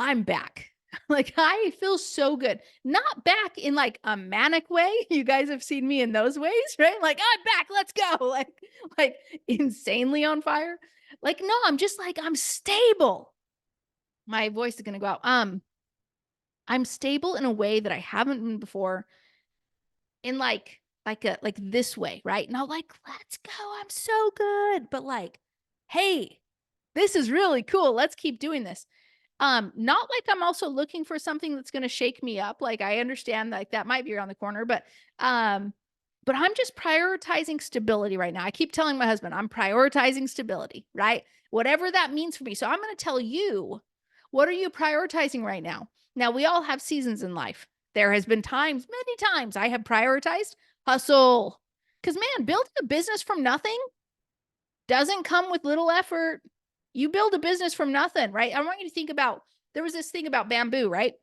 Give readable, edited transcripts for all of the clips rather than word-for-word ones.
I'm back. Like, I feel so good. Not back in like a manic way. You guys have seen me in those ways, right? Like, I'm back. Let's go. Like insanely on fire. Like, no, I'm just like, I'm stable. My voice is going to go out. I'm stable in a way that I haven't been before in like this way, right? Not like, let's go. I'm so good. But like, hey, this is really cool. Let's keep doing this. Not like I'm also looking for something that's going to shake me up. Like I understand like that might be around the corner, um but I'm just prioritizing stability right now. I keep telling my husband, I'm prioritizing stability, right? Whatever that means for me. So I'm going to tell you, what are you prioritizing right now? Now, we all have seasons in life. There has been times, many times I have prioritized hustle. Cuz man, building a business from nothing doesn't come with little effort. You build a business from nothing, right? I want you to think about there was this thing about bamboo, right?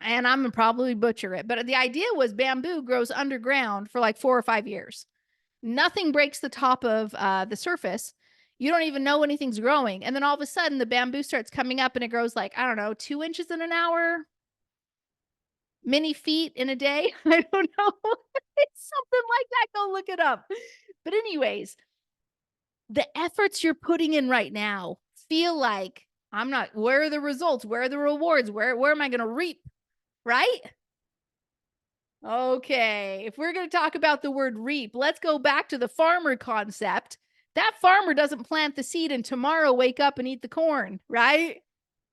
And I'm gonna probably butcher it, but the idea was bamboo grows underground for like 4 or 5 years. Nothing breaks the top of the surface. You don't even know anything's growing. And then all of a sudden, the bamboo starts coming up and it grows like, I don't know, 2 inches in an hour, many feet in a day. I don't know. It's something like that. Go look it up. But, anyways, the efforts you're putting in right now feel like I'm not, where are the results? Where are the rewards? Where am I going to reap? Right? Okay. If we're going to talk about the word reap, let's go back to the farmer concept. That farmer doesn't plant the seed and tomorrow wake up and eat the corn, right?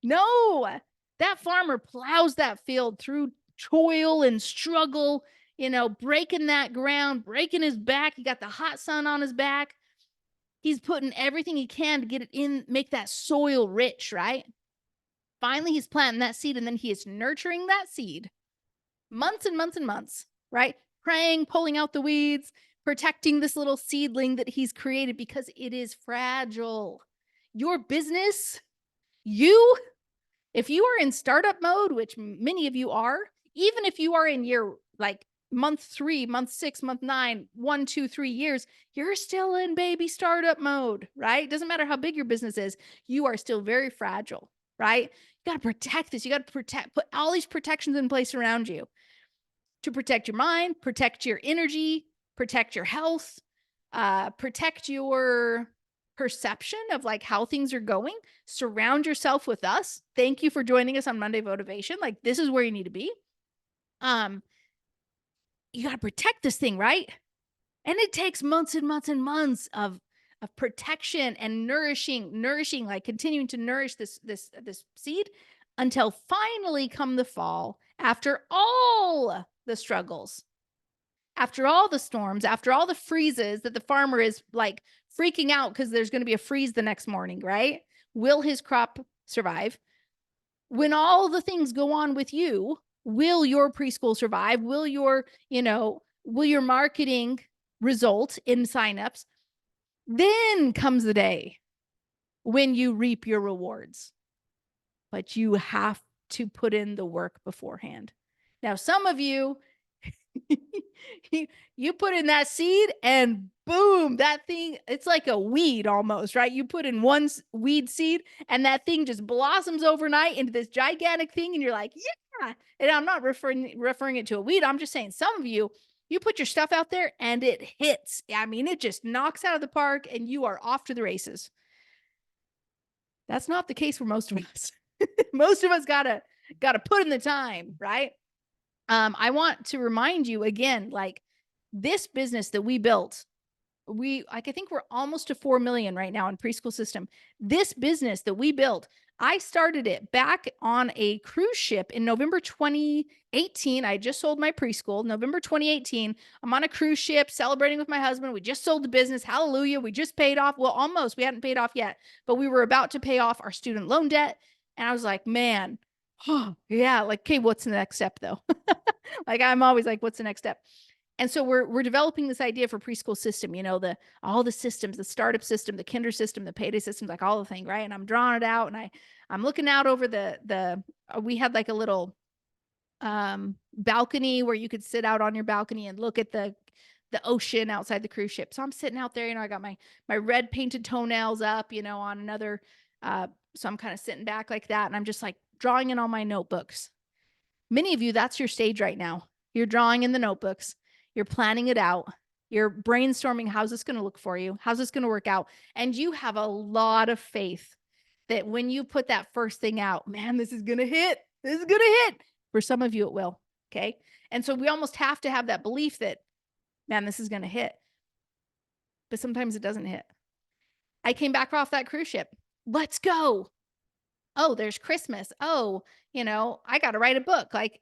No, that farmer plows that field through toil and struggle, breaking that ground, breaking his back. He got the hot sun on his back. He's putting everything he can to get it in, make that soil rich, right? Finally, he's planting that seed and then he is nurturing that seed months and months and months, right? Praying, pulling out the weeds, protecting this little seedling that he's created because it is fragile. Your business, you, if you are in startup mode, which many of you are, even if you are in year like month 3, month 6, month 9, 1, 2, 3 years, you're still in baby startup mode, right? Doesn't matter how big your business is, you are still very fragile, right? You got to protect this. You got to put all these protections in place around you to protect your mind, protect your energy, protect your health, protect your perception of like how things are going. Surround yourself with us. Thank you for joining us on Monday Motivation. Like this is where you need to be. You got to protect this thing, right? And it takes months and months and months of protection and nourishing, like continuing to nourish this seed until finally come the fall, after all the struggles, after all the storms, after all the freezes that the farmer is like freaking out because there's going to be a freeze the next morning, right? Will his crop survive? When all the things go on with you, will your preschool survive? Will your marketing result in signups? Then comes the day when you reap your rewards. But you have to put in the work beforehand. Now, some of you, you put in that seed and boom, that thing, it's like a weed almost, right? You put in one weed seed and that thing just blossoms overnight into this gigantic thing. And you're like, yeah. And I'm not referring it to a weed. I'm just saying some of you, you put your stuff out there and it hits. I mean, it just knocks out of the park and you are off to the races. That's not the case for most of us. Most of us gotta put in the time, right? I want to remind you again, like this business that we built, I think we're almost to 4 million right now in preschool system. This business that we built, I started it back on a cruise ship in November 2018. I just sold my preschool, November 2018. I'm on a cruise ship celebrating with my husband. We just sold the business. Hallelujah. We just paid off. Well, almost. We hadn't paid off yet, but we were about to pay off our student loan debt. And I was like, man, oh, yeah, like, okay, what's the next step though? Like, I'm always like, what's the next step? And so we're developing this idea for preschool system, all the systems, the startup system, the kinder system, the payday systems, like all the thing, right? And I'm drawing it out and I'm looking out over we had like a little balcony where you could sit out on your balcony and look at the ocean outside the cruise ship. So I'm sitting out there, I got my red painted toenails up, on another so I'm kind of sitting back like that and I'm just like drawing in all my notebooks. Many of you, that's your stage right now. You're drawing in the notebooks. You're planning it out. You're brainstorming, how's this going to look for you? How's this going to work out? And you have a lot of faith that when you put that first thing out, man, this is going to hit. This is going to hit. For some of you, it will. Okay. And so we almost have to have that belief that, man, this is going to hit. But sometimes it doesn't hit. I came back off that cruise ship. Let's go. Oh, there's Christmas. Oh, I got to write a book. Like,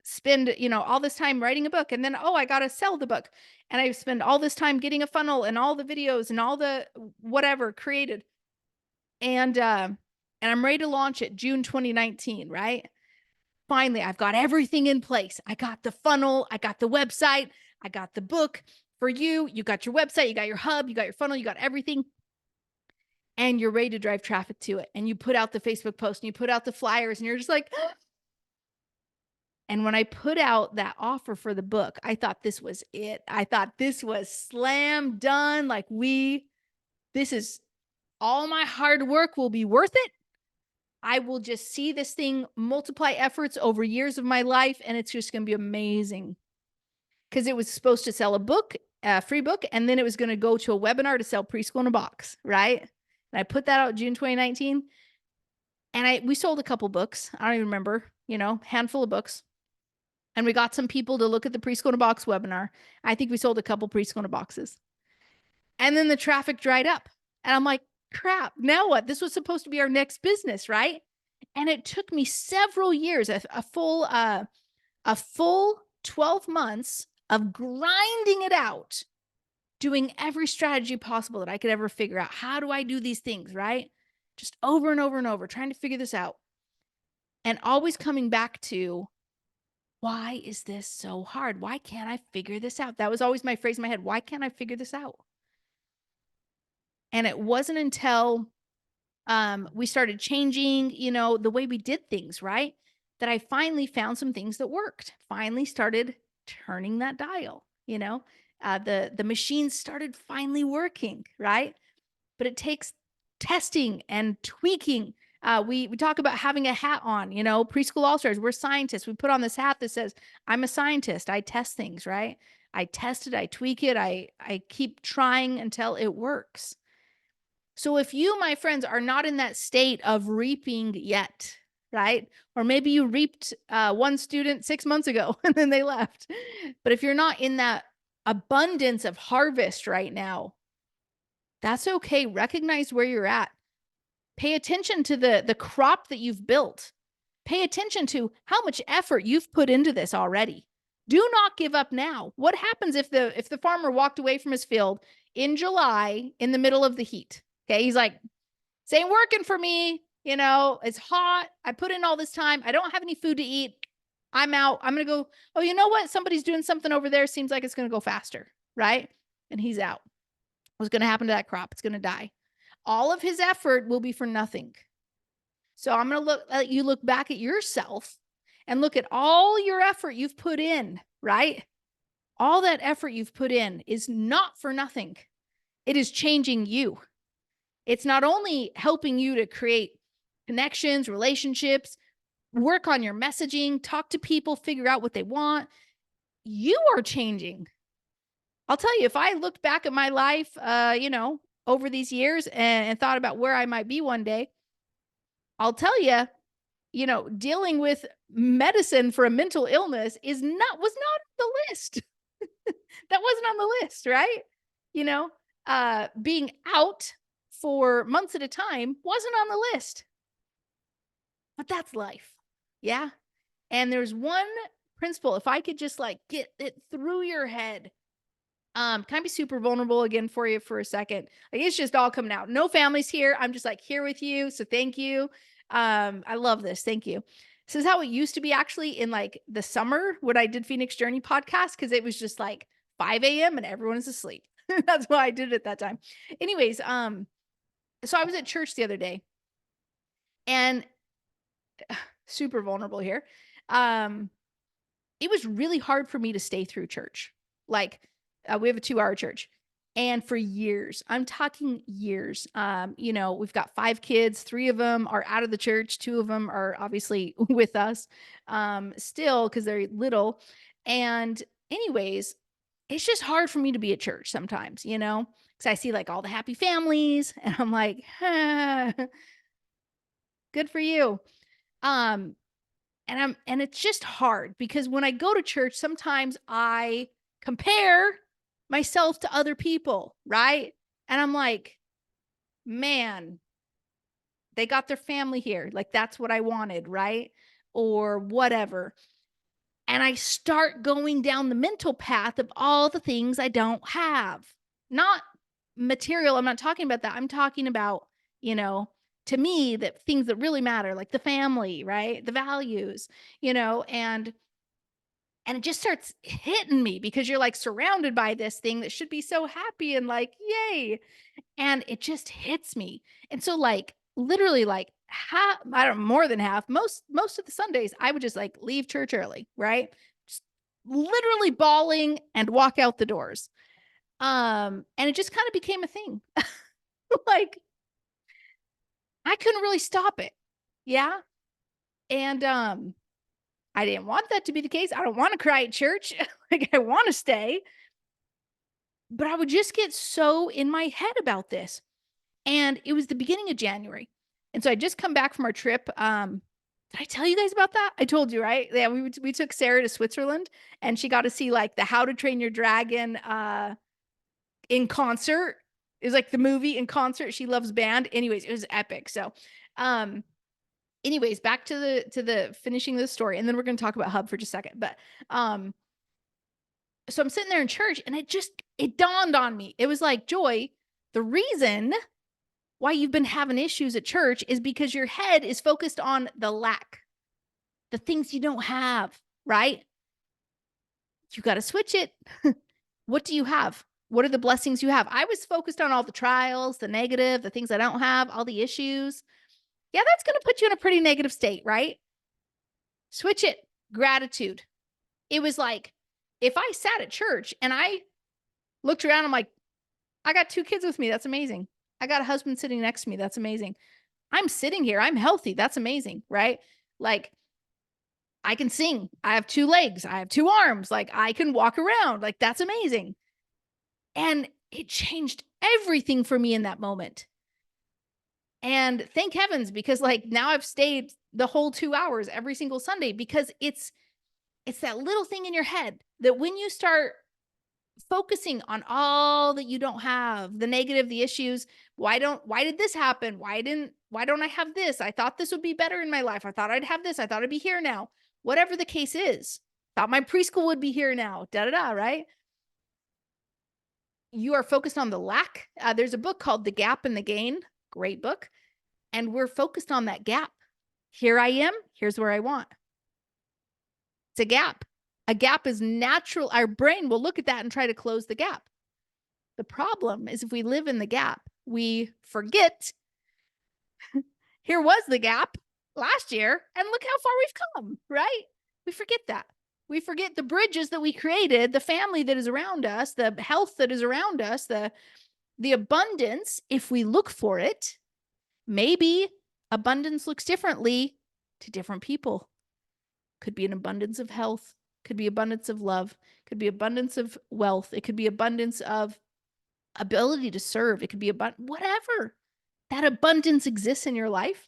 spend, all this time writing a book. And then, I got to sell the book. And I spend all this time getting a funnel and all the videos and all the whatever created. And I'm ready to launch it June 2019, right? Finally, I've got everything in place. I got the funnel. I got the website. I got the book for you. You got your website. You got your hub. You got your funnel. You got everything. And you're ready to drive traffic to it. And you put out the Facebook post and you put out the flyers and you're just like, and when I put out that offer for the book, I thought this was it. I thought this was slam done. Like this is all my hard work will be worth it. I will just see this thing multiply efforts over years of my life. And it's just going to be amazing. Because it was supposed to sell a book, a free book. And then it was going to go to a webinar to sell Preschool in a Box. Right. And I put that out June 2019. And we sold a couple books. I don't even remember, handful of books. And we got some people to look at the Preschool in a Box webinar. I think we sold a couple Preschool in a Boxes. And then the traffic dried up. And I'm like, crap, now what? This was supposed to be our next business, right? And it took me several years, a full 12 months of grinding it out, doing every strategy possible that I could ever figure out. How do I do these things, right? Just over and over and over, trying to figure this out. And always coming back to, why is this so hard? Why can't I figure this out? That was always my phrase in my head. Why can't I figure this out? And it wasn't until we started changing, the way we did things, right? That I finally found some things that worked. Finally started turning that dial, the machine started finally working, right? But it takes testing and tweaking. We talk about having a hat on, Preschool All-Stars, we're scientists. We put on this hat that says, I'm a scientist. I test things, right? I test it, I tweak it, I keep trying until it works. So if you, my friends, are not in that state of reaping yet, right? Or maybe you reaped one student 6 months ago and then they left. But if you're not in that abundance of harvest right now, that's okay. Recognize where you're at. Pay attention to the crop that you've built. Pay attention to how much effort you've put into this already. Do not give up now. What happens if the farmer walked away from his field in July in the middle of the heat? Okay, he's like, this ain't working for me. It's hot. I put in all this time. I don't have any food to eat. I'm out. I'm going to go, oh, you know what? Somebody's doing something over there. Seems like it's going to go faster, right? And he's out. What's going to happen to that crop? It's going to die. All of his effort will be for nothing. So I'm going to let you look back at yourself and look at all your effort you've put in, right? All that effort you've put in is not for nothing. It is changing you. It's not only helping you to create connections, relationships, work on your messaging, talk to people, figure out what they want. You are changing. I'll tell you, if I looked back at my life, over these years and thought about where I might be one day, I'll tell you, dealing with medicine for a mental illness was not on the list. That wasn't on the list, right? Being out for months at a time wasn't on the list. But that's life. Yeah. And there's one principle. If I could just get it through your head. Can I be super vulnerable again for you for a second? It's just all coming out. No families here. I'm just here with you. So thank you. I love this. Thank you. This is how it used to be actually in the summer when I did Phoenix Journey podcast. Cause it was just 5 a.m. and everyone is asleep. That's why I did it at that time. Anyways, so I was at church the other day and super vulnerable here. It was really hard for me to stay through church. We have a 2-hour church. And for years, I'm talking years, we've got 5 kids, 3 of them are out of the church, 2 of them are obviously with us, still because 'cause they're little. And anyways, it's just hard for me to be at church sometimes, because I see, like, all the happy families, and I'm like, good for you." Um, and it's just hard because when I go to church, sometimes I compare myself to other people, right? And I'm like, "Man, they got their family here. Like that's what I wanted, right?" Or whatever. And I start going down the mental path of all the things I don't have. Not material, I'm not talking about that. I'm talking about, you know, to me, that things that really matter, like the family, right? The values, and it just starts hitting me because you're like surrounded by this thing that should be so happy and like, yay. And it just hits me. And so like literally like half, I don't know, more than half, most of the Sundays, I would just like leave church early, right? Just literally bawling and walk out the doors. And it just kind of became a thing. Like I couldn't really stop it. Yeah. And I didn't want that to be the case. I don't want to cry at church. Like I want to stay. But I would just get so in my head about this. And it was the beginning of January. And so I just come back from our trip. Did I tell you guys about that? I told you, right? Yeah, we took Sarah to Switzerland and she got to see like the How to Train Your Dragon in concert. It was like the movie in concert. She loves band. Anyways, it was epic. So um anyways, back to the finishing the story, and then we're gonna talk about Hub for just a second. But um so I'm sitting there in church and it dawned on me. It was like, Joy, the reason why you've been having issues at church is because your head is focused on the lack, the things you don't have, right? You got to switch it. What do you have? What are the blessings you have? I was focused on all the trials, the negative, the things I don't have, all the issues. Yeah, that's going to put you in a pretty negative state, right? Switch it. Gratitude. It was like if I sat at church and I looked around, I'm like, I got 2 kids with me. That's amazing. I got a husband sitting next to me. That's amazing. I'm sitting here. I'm healthy. That's amazing, right? Like I can sing. I have 2 legs. I have 2 arms. Like I can walk around. Like that's amazing. And it changed everything for me in that moment. And thank heavens because like now I've stayed the whole 2 hours every single Sunday because it's that little thing in your head that when you start focusing on all that you don't have, the negative, the issues, why did this happen? Why don't I have this? I thought this would be better in my life. I thought I'd have this. I thought I'd be here now. Whatever the case is. Thought my preschool would be here now. Da da da, right? You are focused on the lack. There's a book called The Gap and the Gain. Great book. And we're focused on that gap. Here I am. Here's where I want. It's a gap. A gap is natural. Our brain will look at that and try to close the gap. The problem is if we live in the gap, we forget here was the gap last year and look how far we've come, right? We forget that. We forget the bridges that we created, the family that is around us, the health that is around us, the abundance. If we look for it, maybe abundance looks differently to different people. Could be an abundance of health, could be abundance of love, could be abundance of wealth, it could be abundance of ability to serve, it could be whatever. That abundance exists in your life.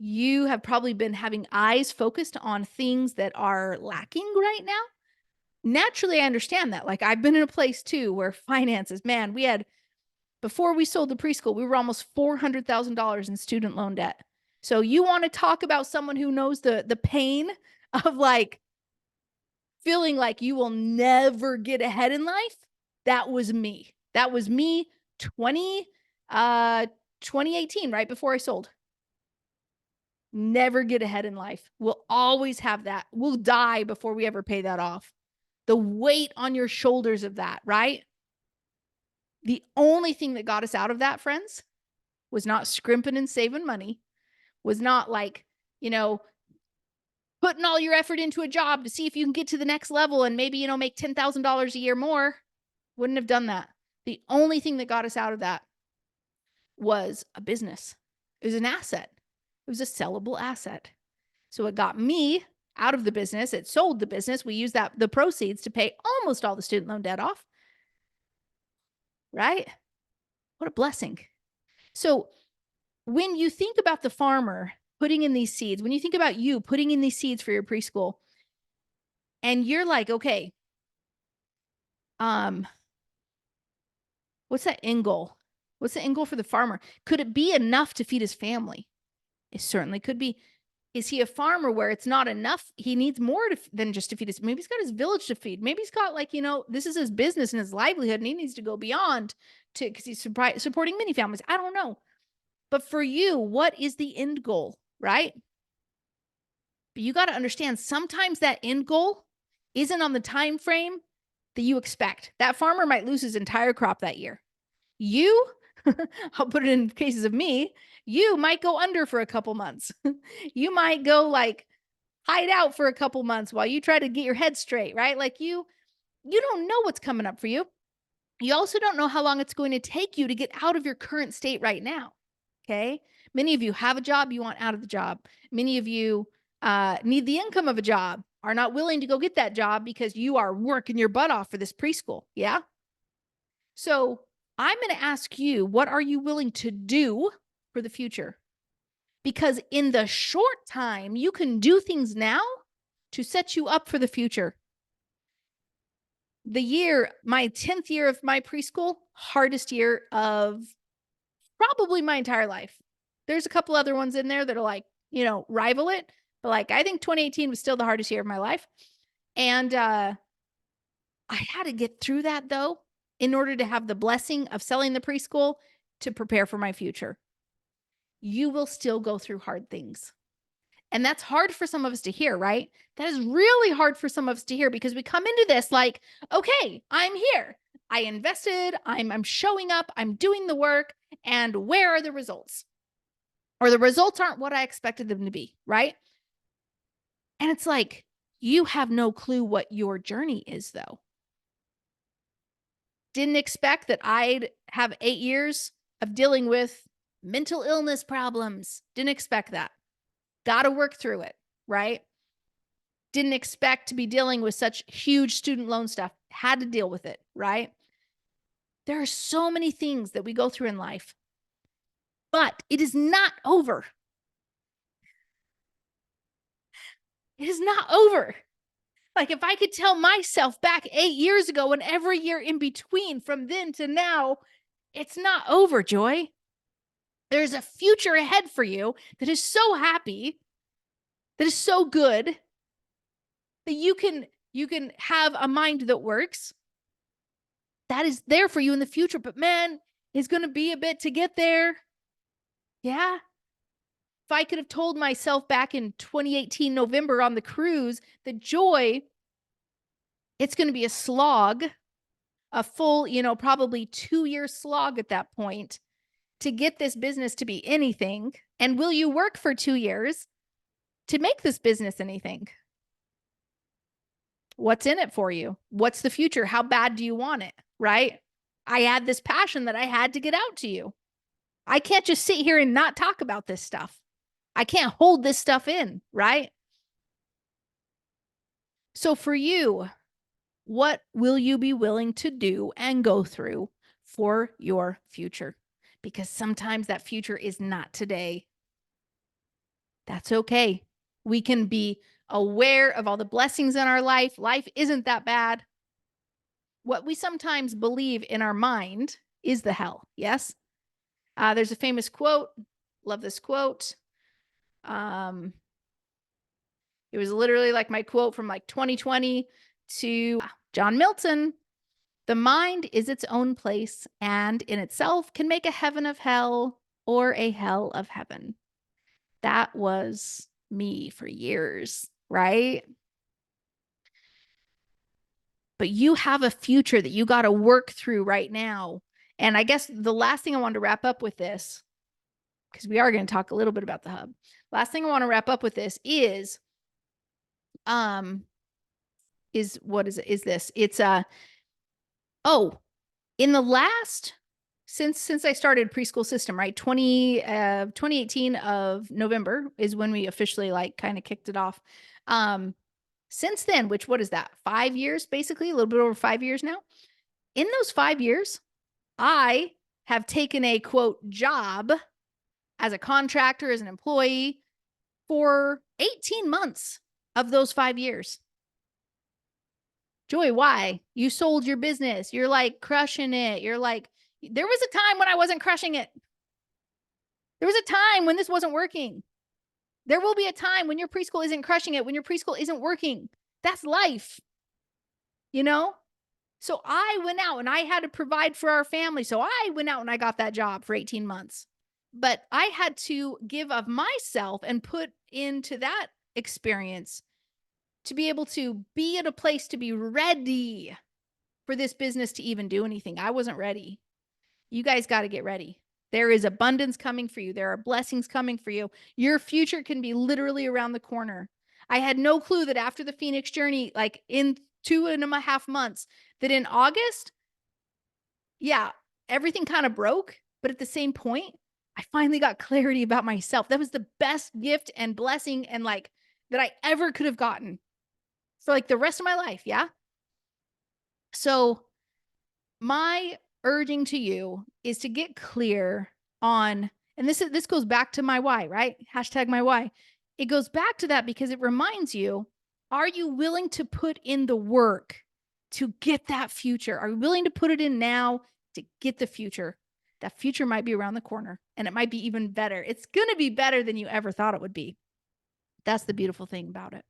You have probably been having eyes focused on things that are lacking right now. Naturally, I understand that. Like I've been in a place too where finances, man, we had before we sold the preschool, we were almost $400,000 in student loan debt. So you want to talk about someone who knows the pain of like feeling like you will never get ahead in life? That was me. That was me 2018, right before I sold. Never get ahead in life. We'll always have that. We'll die before we ever pay that off. The weight on your shoulders of that, right? The only thing that got us out of that, friends, was not scrimping and saving money, was not like, putting all your effort into a job to see if you can get to the next level and maybe, make $10,000 a year more. Wouldn't have done that. The only thing that got us out of that was a business. It was an asset. It was a sellable asset. So it got me out of the business. It sold the business. We used the proceeds to pay almost all the student loan debt off. Right? What a blessing. So when you think about the farmer putting in these seeds, when you think about you putting in these seeds for your preschool, and you're like, okay, what's that end goal? What's the end goal for the farmer? Could it be enough to feed his family? It certainly could be. Is he a farmer where it's not enough? He needs more than just to feed his, maybe he's got his village to feed. Maybe he's got like, this is his business and his livelihood and he needs to go beyond because he's supporting many families. I don't know. But for you, what is the end goal, right? But you got to understand sometimes that end goal isn't on the time frame that you expect. That farmer might lose his entire crop that year. You, I'll put it in cases of me, you might go under for a couple months. You might go like hide out for a couple months while you try to get your head straight, right? Like you don't know what's coming up for you. You also don't know how long it's going to take you to get out of your current state right now. Okay. Many of you have a job, you want out of the job. Many of you need the income of a job, are not willing to go get that job because you are working your butt off for this preschool. Yeah. So I'm going to ask you, what are you willing to do for the future? Because in the short time, you can do things now to set you up for the future. My 10th year of my preschool, hardest year of probably my entire life. There's a couple other ones in there that are like, rival it. But like, I think 2018 was still the hardest year of my life. And I had to get through that though, in order to have the blessing of selling the preschool to prepare for my future. You will still go through hard things. And that's hard for some of us to hear, right? That is really hard for some of us to hear because we come into this like, okay, I'm here. I invested, I'm showing up, I'm doing the work, and where are the results? Or the results aren't what I expected them to be, right? And it's like, you have no clue what your journey is, though. Didn't expect that I'd have 8 years of dealing with mental illness problems. Didn't expect that. Got to work through it, right? Didn't expect to be dealing with such huge student loan stuff. Had to deal with it, right? There are so many things that we go through in life, but it is not over. It is not over. Like if I could tell myself back 8 years ago and every year in between from then to now, it's not over, Joy. There's a future ahead for you that is so happy, that is so good, that you can have a mind that works. That is there for you in the future. But man, it's going to be a bit to get there. Yeah. If I could have told myself back in 2018 November on the cruise that Joy, it's going to be a slog, a full, probably 2-year slog at that point to get this business to be anything. And will you work for 2 years to make this business anything? What's in it for you? What's the future? How bad do you want it? Right? I had this passion that I had to get out to you. I can't just sit here and not talk about this stuff. I can't hold this stuff in, right? So for you, what will you be willing to do and go through for your future? Because sometimes that future is not today. That's okay. We can be aware of all the blessings in our life. Life isn't that bad. What we sometimes believe in our mind is the hell. Yes. There's a famous quote. Love this quote. It was literally like my quote from like 2020 to John Milton. The mind is its own place and in itself can make a heaven of hell or a hell of heaven. That was me for years, right? But you have a future that you got to work through right now. And I guess the last thing I wanted to wrap up with this, because we are going to talk a little bit about the hub. Last thing I want to wrap up with this is what is it? Is this? It's In the last since I started preschool system, right? 2018 of November is when we officially like kind of kicked it off. Um, since then, which what is that? 5 years, basically, a little bit over 5 years now. In those 5 years, I have taken a quote job as a contractor, as an employee for 18 months of those 5 years. Joy, why? You sold your business. You're like crushing it. You're like, there was a time when I wasn't crushing it. There was a time when this wasn't working. There will be a time when your preschool isn't crushing it, when your preschool isn't working. That's life, you know? So I went out and I had to provide for our family. So I went out and I got that job for 18 months. But I had to give of myself and put into that experience to be able to be at a place to be ready for this business to even do anything. I wasn't ready. You guys got to get ready. There is abundance coming for you. There are blessings coming for you. Your future can be literally around the corner. I had no clue that after the Phoenix journey, like in 2.5 months, that in August, yeah, everything kind of broke. But at the same point, I finally got clarity about myself. That was the best gift and blessing and like that I ever could have gotten for like the rest of my life. Yeah. So my urging to you is to get clear on, and this goes back to my why, right? Hashtag my why. It goes back to that because it reminds you, are you willing to put in the work to get that future? Are you willing to put it in now to get the future? That future might be around the corner and it might be even better. It's going to be better than you ever thought it would be. That's the beautiful thing about it.